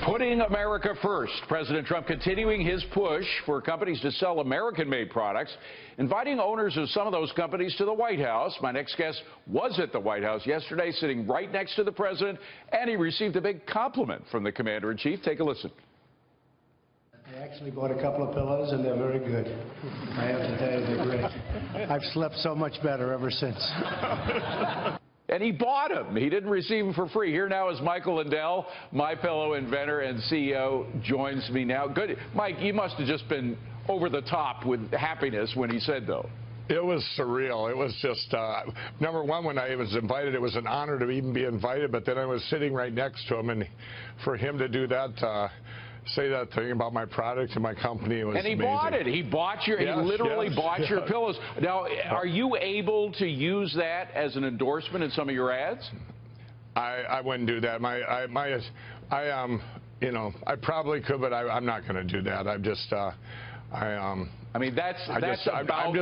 Putting America first. President Trump continuing his push for companies to sell American-made products, inviting owners of some of those companies to the White House. My next guest was at the White House yesterday, sitting right next to the president, and he received a big compliment from the commander-in-chief. Take a listen. I actually bought a couple of pillows, and they're very good. I have to tell you, they're great. I've slept so much better ever since. And he bought them. He didn't receive them for free. Here now is Michael Lindell, MyPillow inventor and CEO, joins me now. Good. Mike, you must have just been over the top with happiness when he said, though. It was surreal. It was just, number one, when I was invited, it was an honor to even be invited, but then I was sitting right next to him, and for him to do that, say that thing about my product and my company, it was amazing. And he bought it. He bought your, yes, he literally yes, bought yes. your pillows. Now, are you able to use that as an endorsement in some of your ads? I wouldn't do that. You know, I probably could, but I'm not going to do that. I'm just, I mean, that's about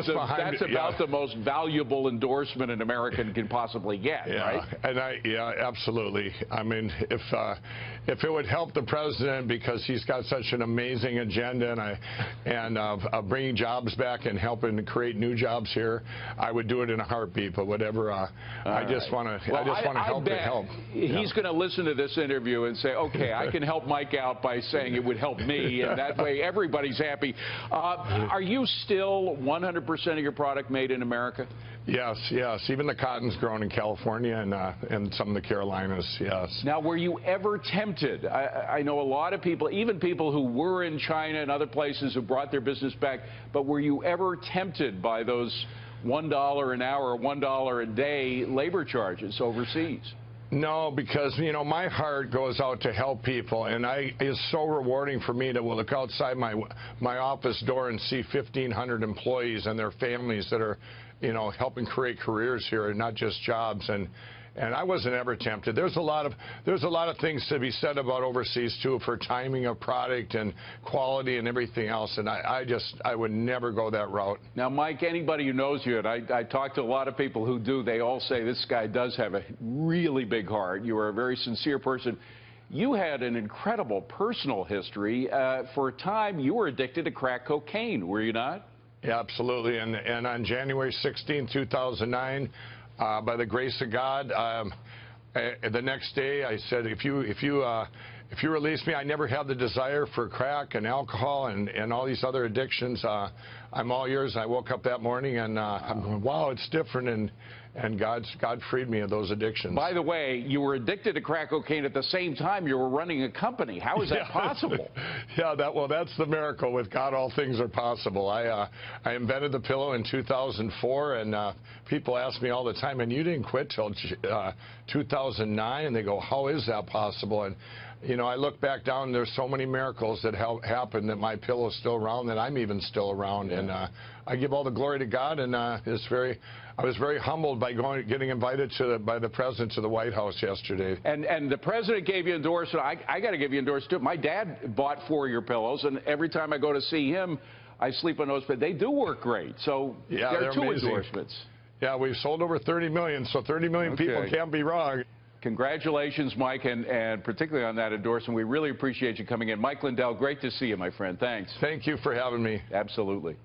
the most valuable endorsement an American can possibly get, right? And absolutely. I mean, if it would help the president because he's got such an amazing agenda and bringing jobs back and helping to create new jobs here, I would do it in a heartbeat. But whatever, I just want to help it help. He's going to listen to this interview and say, okay, I can help Mike out by saying it would help me, and that way everybody's happy. Are you still 100% of your product made in America? Yes, yes. Even the cotton's grown in California and some of the Carolinas, yes. Now, were you ever tempted? I know a lot of people, even people who were in China and other places who brought their business back, but were you ever tempted by those $1 an hour, $1 a day labor charges overseas? No, because, you know, my heart goes out to help people, and it's so rewarding for me to look outside my office door and see 1,500 employees and their families that are, you know, helping create careers here and not just jobs. And I wasn't ever tempted. There's a lot of things to be said about overseas too, for timing of product and quality and everything else. And I would never go that route. Now, Mike, anybody who knows you, and I talk to a lot of people who do, they all say this guy does have a really big heart. You are a very sincere person. You had an incredible personal history. For a time, you were addicted to crack cocaine, were you not? Yeah, absolutely. And on January 16, 2009. By the grace of God, the next day I said, if you release me, I never had the desire for crack and alcohol and all these other addictions. I'm all yours. I woke up that morning and I'm going, wow, it's different, and God freed me of those addictions. By the way, you were addicted to crack cocaine at the same time you were running a company. How is that possible? Yeah, that's the miracle. With God, all things are possible. I invented the pillow in 2004, and people ask me all the time, and you didn't quit till 2009, and they go, how is that possible? And you know, I look back down, and there's so many miracles that happened that my pillow is still around, that I'm even still around. Yeah. And I give all the glory to God, and I was very humbled by getting invited by the president to the White House yesterday. And the president gave you endorsement. I got to give you endorsement too. My dad bought 4 of your pillows, and every time I go to see him, I sleep on those, but they do work great. So yeah, there are 2 amazing endorsements. Yeah, we've sold over 30 million, so 30 million people can't be wrong. Congratulations, Mike, and particularly on that endorsement. We really appreciate you coming in. Mike Lindell, great to see you, my friend. Thanks. Thank you for having me. Absolutely.